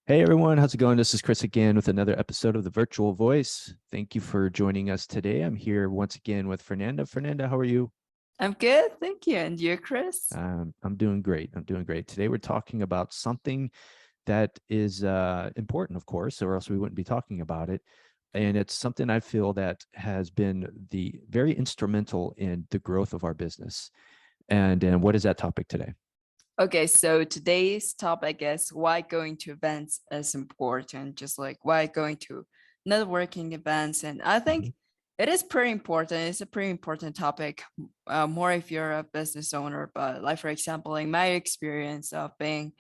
Hey everyone, how's it going? This is Chris again with another episode of the Virtual Voice. Thank you for joining us today. I'm here once again with Fernanda. Fernanda, how are you? I'm good, thank you. And you, Chris? I'm doing great. I'm doing great. Today we're talking about something that is important, of course, or else we wouldn't be talking about it. And it's something I feel that has been the very instrumental in the growth of our business. And what is that topic today? Okay, so today's topic is why going to events is important, just like why going to networking events. And I think Mhm. it is pretty important. It's a pretty important topic, more if you're a business owner. But, like, for example, in my experience of being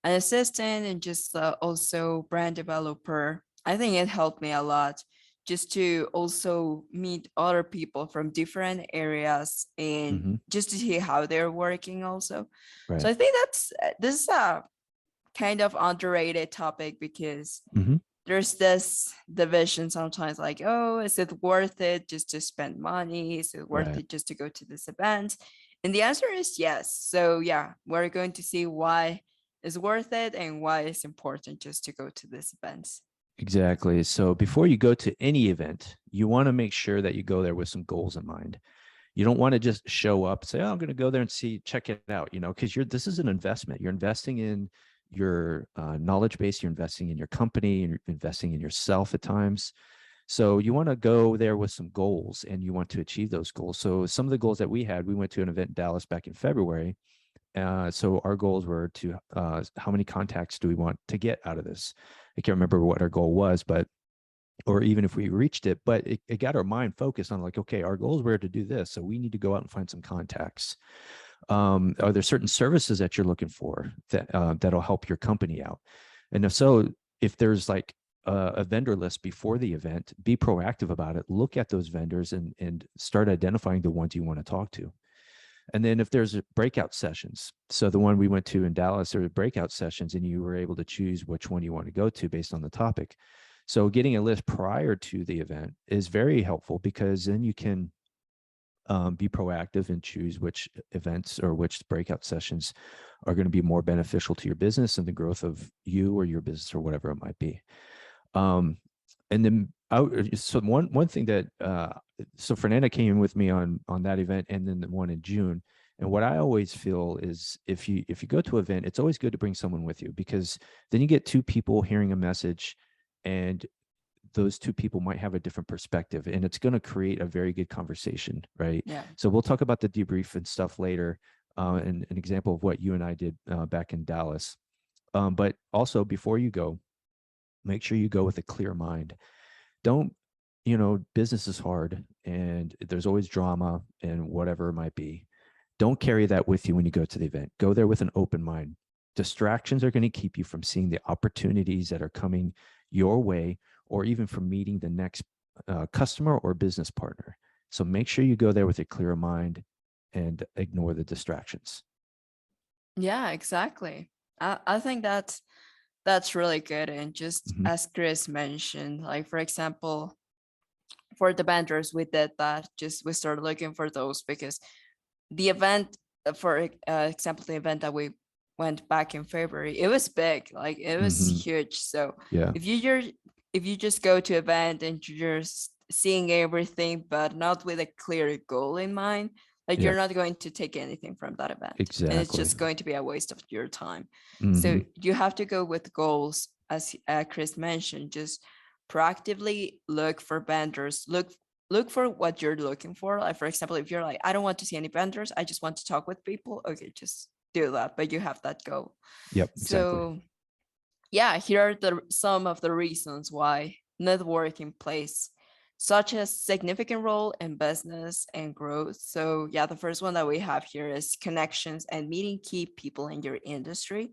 an assistant and just also brand developer, I think it helped me a lot just to also meet other people from different areas and Mhm. just to see how they're working also. So Right. I think this is a kind of underrated topic because Mhm. there's this division sometimes like, oh, is it worth it just to spend money? Is it worth Right. it just to go to this event? And the answer is yes. So yeah, we're going to see why it's worth it and why it's important just to go to this events. Exactly. So before you go to any event, you want to make sure that you go there with some goals in mind. You don't want to just show up and say, "Oh, I'm going to go there and see, check it out," because this is an investment. You're investing in your knowledge base, you're investing in your company, and you're investing in yourself at times. So you want to go there with some goals and you want to achieve those goals. So some of the goals that we had, we went to an event in Dallas back in February. So our goals were to how many contacts do we want to get out of this? I can't remember what our goal was, but or even if we reached it, but it got our mind focused on like, okay, our goals were to do this. So we need to go out and find some contacts. Are there certain services that you're looking for that'll help your company out? And if so, if there's like a vendor list before the event, be proactive about it. Look at those vendors and start identifying the ones you want to talk to. And then if there's breakout sessions, so the one we went to in Dallas, there were breakout sessions, and you were able to choose which one you want to go to based on the topic. So getting a list prior to the event is very helpful because then you can be proactive and choose which events or which breakout sessions are going to be more beneficial to your business and the growth of you or your business or whatever it might be. Um, and then so one thing that so Fernanda came with me on that event and then the one in June. And what I always feel is if you go to an event, it's always good to bring someone with you because then you get two people hearing a message, and those two people might have a different perspective, and it's going to create a very good conversation, right? Yeah. So we'll talk about the debrief and stuff later, and an example of what you and I did back in Dallas. But also before you go, make sure you go with a clear mind. Don't, business is hard and there's always drama and whatever it might be. Don't carry that with you when you go to the event. Go there with an open mind. Distractions are going to keep you from seeing the opportunities that are coming your way, or even from meeting the next customer or business partner. So make sure you go there with a clear mind and ignore the distractions. Yeah, exactly. I think that's really good. And just Mm-hmm. as Chris mentioned, like, for example, for the vendors, we did that. Just we started looking for those because the event, for example, the event that we went back in February, it was big, like it was Mm-hmm. huge. So Yeah. if you just go to event and you're just seeing everything but not with a clear goal in mind, like Yeah. you're not going to take anything from that event, and it's Exactly. just going to be a waste of your time. Mm-hmm. So you have to go with goals, as Chris mentioned. Just proactively look for vendors, look for what you're looking for. Like, for example, if you're like, I don't want to see any vendors, I just want to talk with people, okay, just do that, but you have that goal. Yep. Exactly. So yeah, here are some of the reasons why networking plays such a significant role in business and growth. So yeah, the first one that we have here is connections and meeting key people in your industry.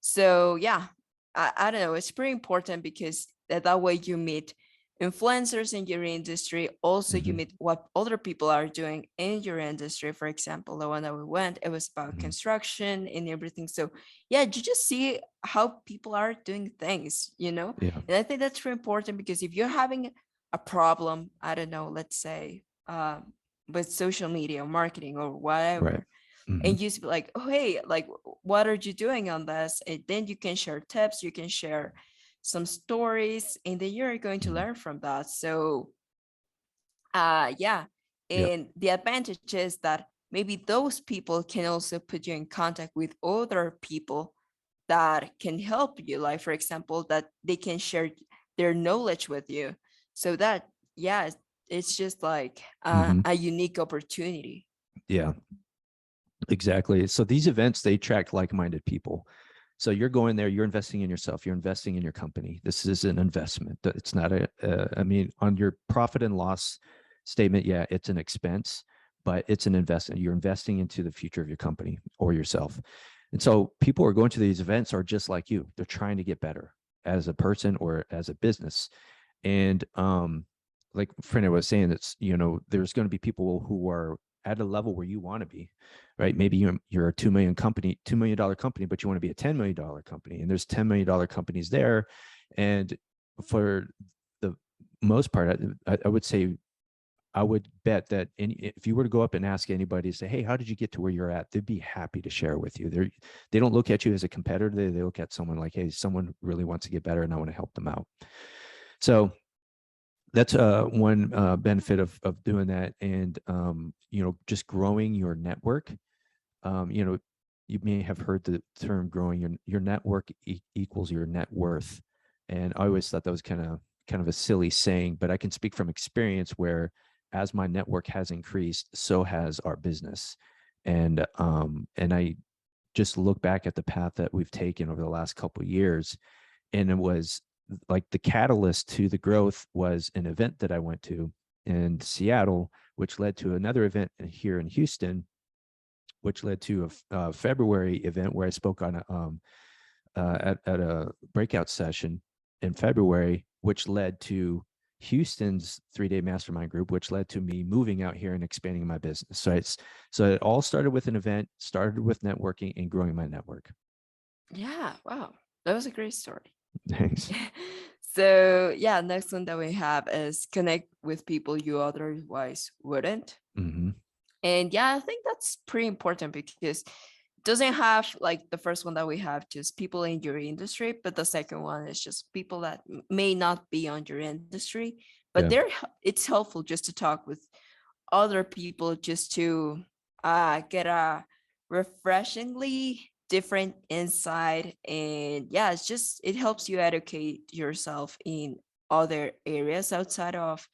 So yeah, I don't know, it's pretty important because that way you meet influencers in your industry. Also, you Mm-hmm. meet what other people are doing in your industry. For example, the one that we went, it was about Mm-hmm. construction and everything. So yeah, you just see how people are doing things, Yeah. And I think that's very important because if you're having a problem, I don't know, let's say with social media or marketing or Right. whatever, Mm-hmm. and you just be like, oh hey, like, what are you doing on this? And then you can share tips, you can share some stories, and then you're going to Mhm. learn from that. So yeah. Yep. And the advantage is that maybe those people can also put you in contact with other people that can help you. Like, for example, that they can share their knowledge with you. So that, yeah, it's just like Mhm. a unique opportunity. Yeah, exactly. So these events, they attract like-minded people. So you're going there, you're investing in yourself, you're investing in your company. This is an investment. It's not I mean, on your profit and loss statement, yeah, it's an expense, but it's an investment. You're investing into the future of your company or yourself. And so people who are going to these events are just like you. They're trying to get better as a person or as a business. And like Freda was saying, it's, there's going to be people who are at a level where you want to be, right? Maybe you're a $2 million company, but you want to be a $10 million company, and there's $10 million companies there. And for the most part, I would say, I would bet that if you were to go up and ask anybody, say, hey, how did you get to where you're at? They'd be happy to share with you. They don't look at you as a competitor. They look at someone like, hey, someone really wants to get better and I want to help them out. So that's one benefit of doing that. And just growing your network. You may have heard the term growing your network equals your net worth. And I always thought that was kind of a silly saying, but I can speak from experience where, as my network has increased, so has our business. And I just look back at the path that we've taken over the last couple of years, and it was like the catalyst to the growth was an event that I went to in Seattle, which led to another event here in Houston, which led to a February event where I spoke on at a breakout session in February, which led to Houston's 3-day mastermind group, which led to me moving out here and expanding my business. So it all started with an event, started with networking and growing my network. Yeah, wow. That was a great story. Thanks. So yeah, next one that we have is connect with people you otherwise wouldn't. Mm-hmm. And yeah, I think that's pretty important because it doesn't have like the first one that we have just people in your industry, but the second one is just people that may not be on your industry, but Yeah. it's helpful just to talk with other people just to get a refreshingly different insight. And yeah, it helps you educate yourself in other areas outside of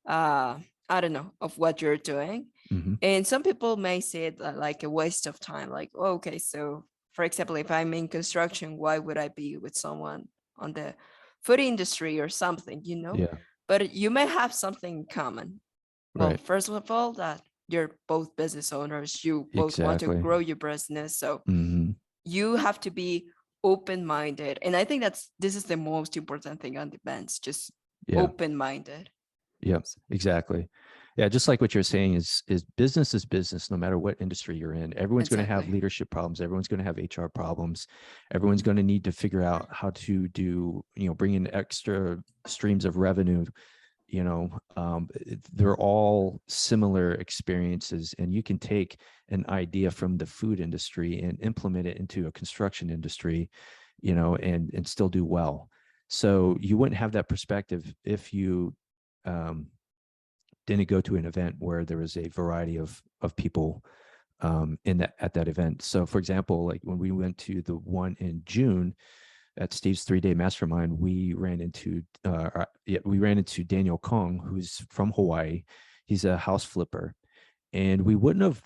uh I don't know, of what you're doing. Mm-hmm. And some people may say it like a waste of time, like, oh, okay, so for example, if I'm in construction, why would I be with someone on the food industry or something, Yeah. but you may have something in common. Well, Right. first of all, that you're both business owners, you both want to Exactly. grow your business, so Mm-hmm. you have to be open-minded. And I think this is the most important thing on the events, just Yeah. open-minded. Yep, exactly. Yeah, just like what you're saying is business no matter what industry you're in. Everyone's going to have Exactly. leadership problems, everyone's going to have HR problems. Everyone's going to need to figure out how to do, bring in extra streams of revenue. They're all similar experiences, and you can take an idea from the food industry and implement it into a construction industry, and still do well. So you wouldn't have that perspective if you um, didn't go to an event where there was a variety of people at that event. So, for example, like when we went to the one in June at Steve's 3-day mastermind, we ran into Daniel Kong, who's from Hawaii. He's a house flipper, and we wouldn't have.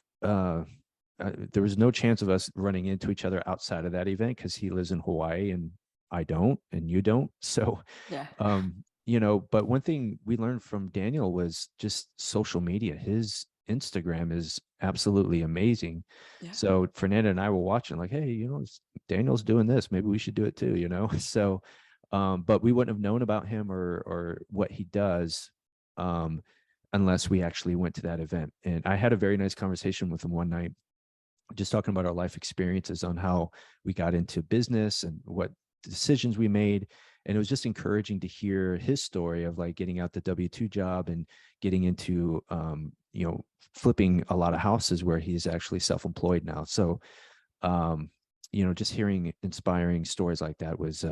There was no chance of us running into each other outside of that event because he lives in Hawaii and I don't, and you don't. So Yeah. but one thing we learned from Daniel was just social media. His Instagram is absolutely amazing. Yeah. So Fernanda and I were watching, like, hey, Daniel's doing this. Maybe we should do it too, So, but we wouldn't have known about him or what he does unless we actually went to that event. And I had a very nice conversation with him one night, just talking about our life experiences on how we got into business and what decisions we made. And it was just encouraging to hear his story of like getting out the W-2 job and getting into flipping a lot of houses where he's actually self-employed now. So just hearing inspiring stories like that was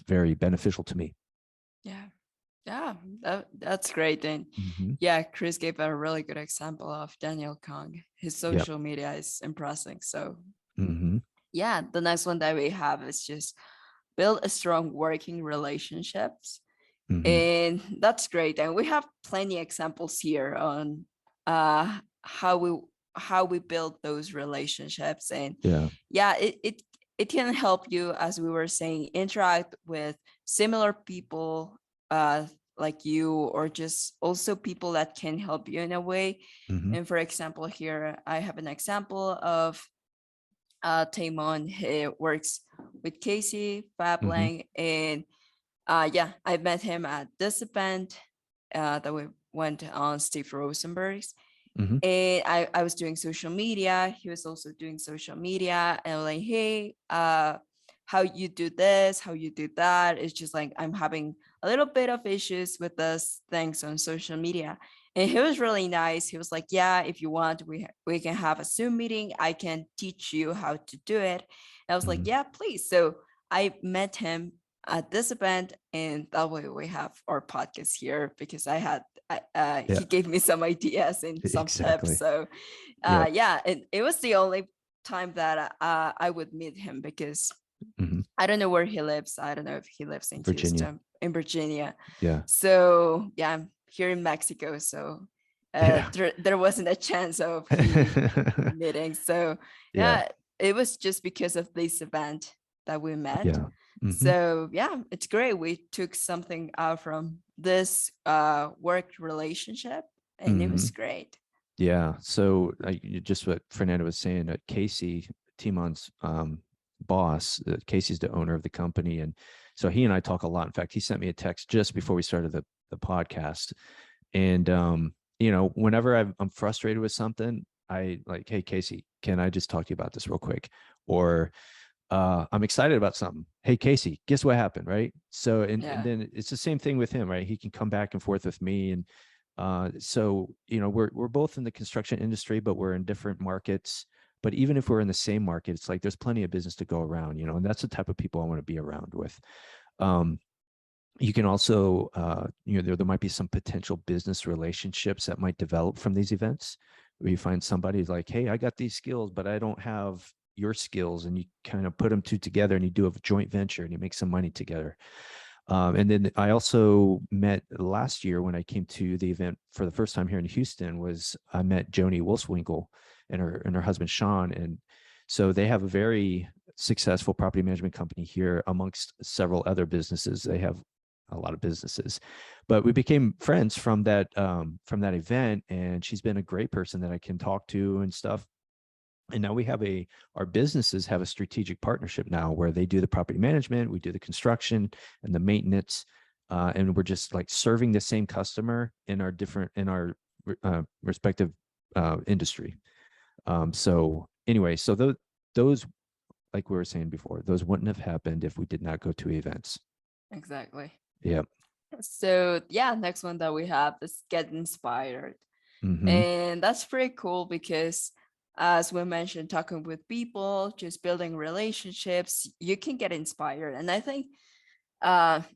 very beneficial to me. Yeah. Yeah, that's great. And Hmm. yeah, Chris gave a really good example of Daniel Kong. His Yep. social media is impressive. So Hmm. yeah, the next one that we have is just build a strong working relationships. Hmm. And that's great. And we have plenty examples here on uh how we build those relationships. And Yeah. yeah, it can help you, as we were saying, interact with similar people uh like you, or just also people that can help you in a way. Hmm. And for example, here I have an example of Taimon. He works with Casey Hmm. Fablang, and yeah, I met him at this event that we went on Steve Rosenberg's. Hmm. And I was doing social media. He was also doing social media. And I'm like, hey, how you do this, how you do that. It's just like I'm having a little bit of issues with this things on social media. And he was really nice. He was like, yeah, if you want, we can have a Zoom meeting. I can teach you how to do it. And I was like, Hmm. yeah, please. So I met him at this event, and that way we have our podcast here, because Yeah. he gave me some ideas and some tips. Exactly. So Yep. yeah, and it was the only time that I would meet him, because Hmm. I don't know where he lives. I don't know if he lives in Virginia. Houston, in Virginia. Yeah. So yeah, I'm here in Mexico. So Yeah. there wasn't a chance of he meeting. So Yeah. yeah, it was just because of this event that we met. Yeah. Hmm. So yeah, it's great. We took something out from this work relationship, and it was Hmm. great. Yeah. So just what Fernando was saying, Casey, Timon's boss, Casey's the owner of the company. And so he and I talk a lot. In fact, he sent me a text just before we started the podcast. And, whenever I'm frustrated with something, I like, hey, Casey, can I just talk to you about this real quick? Or I'm excited about something. Hey, Casey, guess what happened? Right. So, and Yeah. then it's the same thing with him, right? He can come back and forth with me. And so, we're both in the construction industry, but we're in different markets. But even if we're in the same market, it's like there's plenty of business to go around, and that's the type of people I want to be around with. Um, you can also, there might be some potential business relationships that might develop from these events, where you find somebody like, hey, I got these skills, but I don't have your skills, and you kind of put them two together and you do a joint venture and you make some money together. And then I also met last year when I came to the event for the first time here in Houston, was I met Joni Wolfswinkel and her husband Sean. And so they have a very successful property management company here amongst several other businesses. They have a lot of businesses, but we became friends from that event. And she's been a great person that I can talk to and stuff. And now our businesses have a strategic partnership now, where they do the property management, we do the construction and the maintenance, and we're just like serving the same customer in our respective industry. So anyway, so those, like we were saying before, those wouldn't have happened if we did not go to events. Exactly. Yep. So yeah, next one that we have is get inspired. Mm-hmm. And that's pretty cool, because as we mentioned, talking with people, just building relationships, you can get inspired. And I think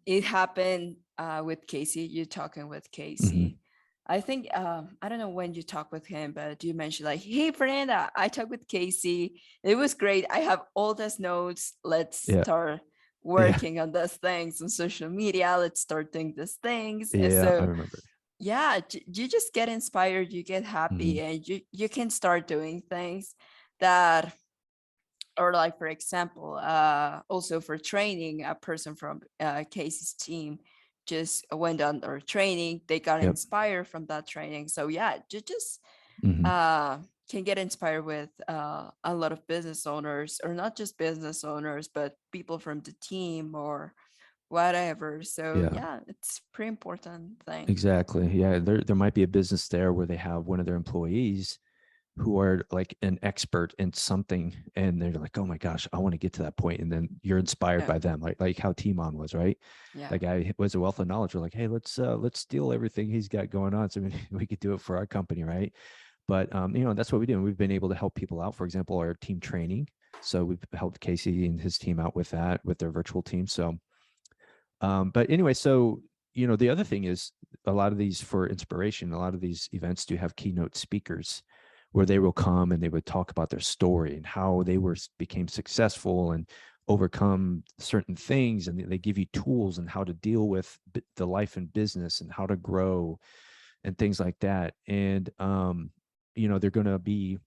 it happened with Casey. You talking with Mm-hmm. Casey. I think I don't know when you talk with him, but you mentioned like, hey Fernanda, I talked with Casey. It was great. I have all these notes. Let's Yeah. start Yeah. working on these things on social media. Let's start doing these things. And Yeah. I so remember. yeah, you just get inspired, you get Mm-hmm. happy, and you can start doing things that, or like for example, also for training, a person from Casey's team just went on their training. They got Yep. inspired from that training. So yeah, you just Mm-hmm. can get inspired with a lot of business owners, or not just business owners, but people from the team or whatever. So Yeah. yeah, it's pretty important thing. Exactly. Yeah. There might be a business there where they have one of their employees who are like an expert in something, and they're like, oh my gosh, I want to get to that point. And then you're inspired Yeah, by them, like how Timon was, right? yeah, That guy was a wealth of knowledge. We're like, hey, let's steal everything he's got going on, so we could do it for our company, right? But that's what we do. And we've been able to help people out. For example, our team training. So we've helped Casey and his team out with that, with their virtual team. So, but anyway, so, the other thing is a lot of these, for inspiration, a lot of these events do have keynote speakers where they will come and they would talk about their story and how they became successful and overcome certain things. And they give you tools and how to deal with the life and business and how to grow and things like that. And, they're going to be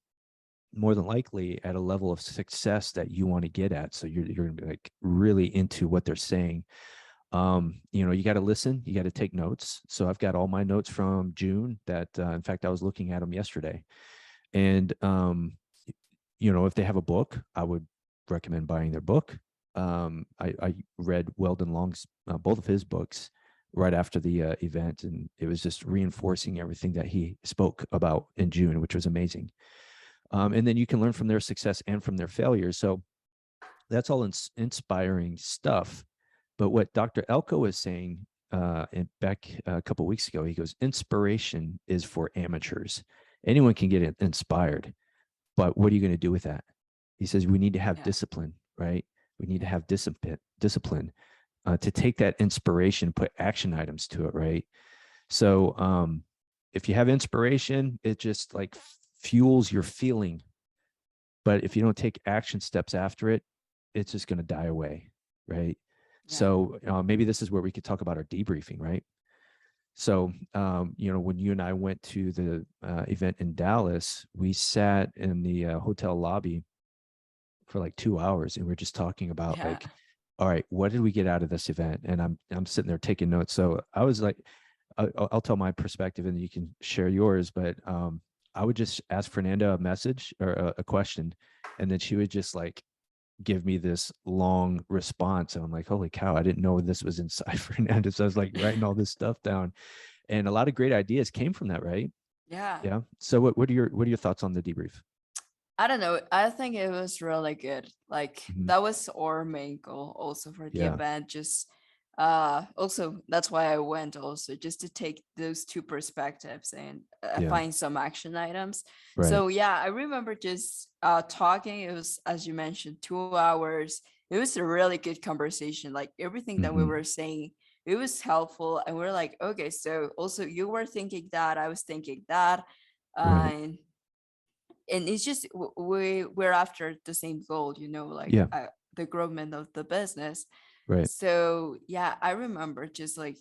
more than likely at a level of success that you want to get at. So you're going to be like really into what they're saying. You got to listen, you got to take notes. So I've got all my notes from June that, in fact, I was looking at them yesterday. And, if they have a book, I would recommend buying their book. I read Weldon Long's, both of his books right after the event, and it was just reinforcing everything that he spoke about in June, which was amazing. And then you can learn from their success and from their failures. So that's all inspiring stuff. But what Dr. Elko is saying back a couple of weeks ago, he goes, inspiration is for amateurs. Anyone can get inspired, but what are you going to do with that? He says we need to have discipline, right? We need to have discipline to take that inspiration, put action items to it, right? So if you have inspiration, it just like fuels your feeling. But if you don't take action steps after it, it's just going to die away, right? Yeah. So maybe this is where we could talk about our debriefing, right? So, when you and I went to the event in Dallas, we sat in the hotel lobby for like 2 hours, and we're just talking about like, all right, what did we get out of this event? And I'm sitting there taking notes. So I was like, I'll tell my perspective, and you can share yours. But I would just ask Fernanda a message or a question, and then she would just like give me this long response. And I'm like, holy cow, I didn't know this was inside Fernanda. So I was like writing all this stuff down, and a lot of great ideas came from that, right? Yeah. So what are your thoughts on the debrief? I don't know. I think it was really good. Like that was our main goal also for the event. Just also that's why I went also, just to take those two perspectives and find some action items. Right. So I remember just talking. It was, as you mentioned, 2 hours. It was a really good conversation. Like everything that we were saying, it was helpful. And we're like, okay, so also you were thinking that, I was thinking that. Right. And it's just we're after the same goal, like the growth of the business. Right. So I remember just like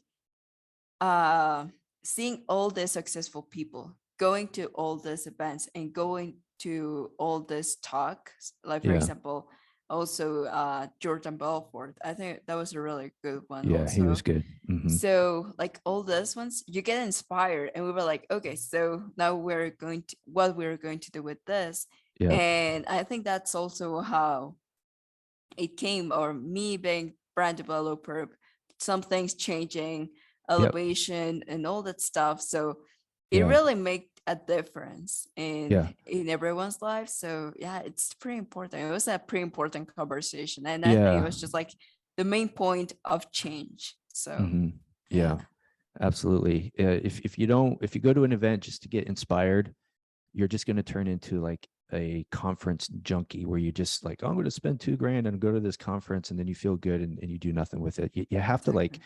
seeing all the successful people going to all these events and going to all these talks. Like for example, also Jordan Belfort. I think that was a really good one. Yeah, also. He was good. So like all those ones, you get inspired, and we were like, okay, so now we're going to do with this. And I think that's also how it came, or me being brand developer, some things changing, elevation and all that stuff. So it really made a difference in everyone's life. So it's pretty important. It was a pretty important conversation, and I think it was just like the main point of change. So absolutely. If you go to an event just to get inspired, you're just going to turn into like a conference junkie where you just like, oh, I'm going to spend $2,000 and go to this conference, and then you feel good and you do nothing with it. You have to like,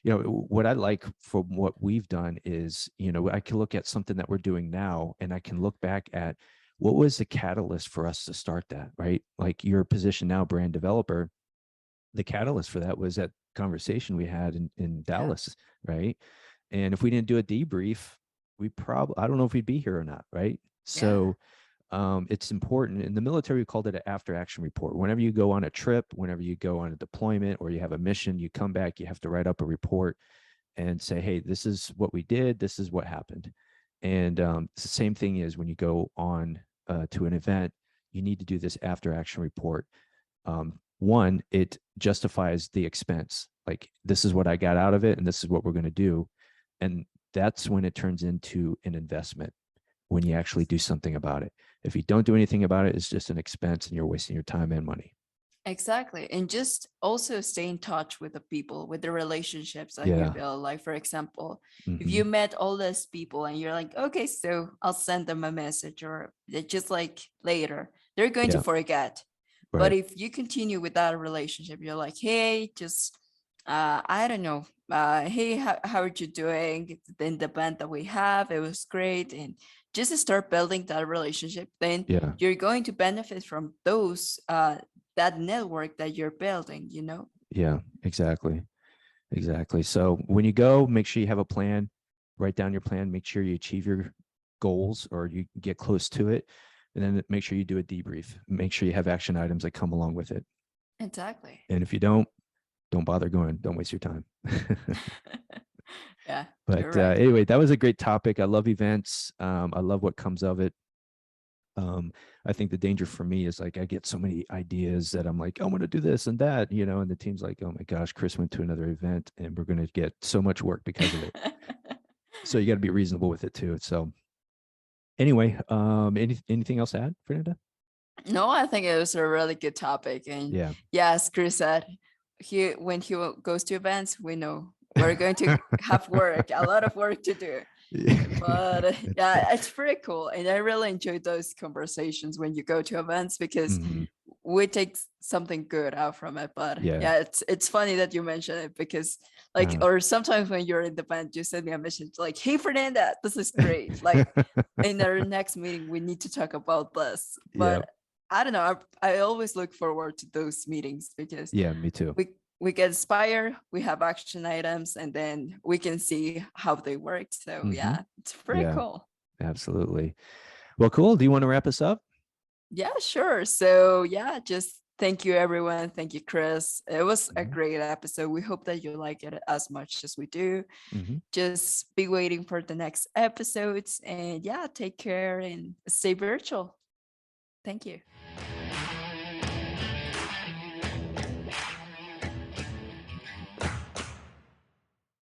what I like from what we've done is, I can look at something that we're doing now, and I can look back at what was the catalyst for us to start that, right? Like your position now, brand developer, the catalyst for that was that conversation we had in Dallas, right? And if we didn't do a debrief, I don't know if we'd be here or not, right? So it's important. In the military, we called it an after action report. Whenever you go on a trip, whenever you go on a deployment, or you have a mission, you come back, you have to write up a report and say, hey, this is what we did, this is what happened. And it's the same thing is when you go on to an event, you need to do this after action report. One, it justifies the expense. Like, this is what I got out of it, and this is what we're going to do. And that's when it turns into an investment, when you actually do something about it. If you don't do anything about it, it's just an expense and you're wasting your time and money. Exactly. And just also stay in touch with the people, with the relationships that you build. Like, for example, if you met all those people and you're like, okay, so I'll send them a message, or just like later, they're going to forget. But Right. if you continue with that relationship, you're like, hey, just I don't know, hey, how are you doing in the band that we have? It was great. And just to start building that relationship, then Yeah. you're going to benefit from those that network that you're building, you know? Yeah. Exactly. Exactly. So when you go, make sure you have a plan, write down your plan, make sure you achieve your goals or you get close to it. And then make sure you do a debrief. Make sure you have action items that come along with it. Exactly. And if you don't bother going. Don't waste your time. Yeah, But you're right. anyway, that was a great topic. I love events. I love what comes of it. I think the danger for me is like I get so many ideas that I'm like, I want to do this and that, and the team's like, oh my gosh, Chris went to another event and we're going to get so much work because of it. So you got to be reasonable with it too. So anyway, anything else to add, Fernanda? No, I think it was a really good topic. And Yeah. yeah, as Chris said, when he goes to events, we know we're going to have work, a lot of work to do. But yeah, it's pretty cool. And I really enjoy those conversations when you go to events because Mhm. we take something good out from it. But Yeah. yeah, it's funny that you mention it because like, Uh, or sometimes when you're in the band, you send me a message like, hey Fernanda, this is great. Like in our next meeting, we need to talk about this. yeah. But I don't know. I always look forward to those meetings because Yeah. Me too. we get inspired, we have action items, and then we can see how they work. So Hmm. yeah, it's pretty Yeah. cool. Absolutely. Well, cool. Do you want to wrap us up? Yeah, sure. So yeah, just thank you everyone. Thank you, Chris. It was a Mhm. great episode. We hope that you like it as much as we do. Mhm. Just be waiting for the next episodes and yeah, take care and stay virtual. Thank you.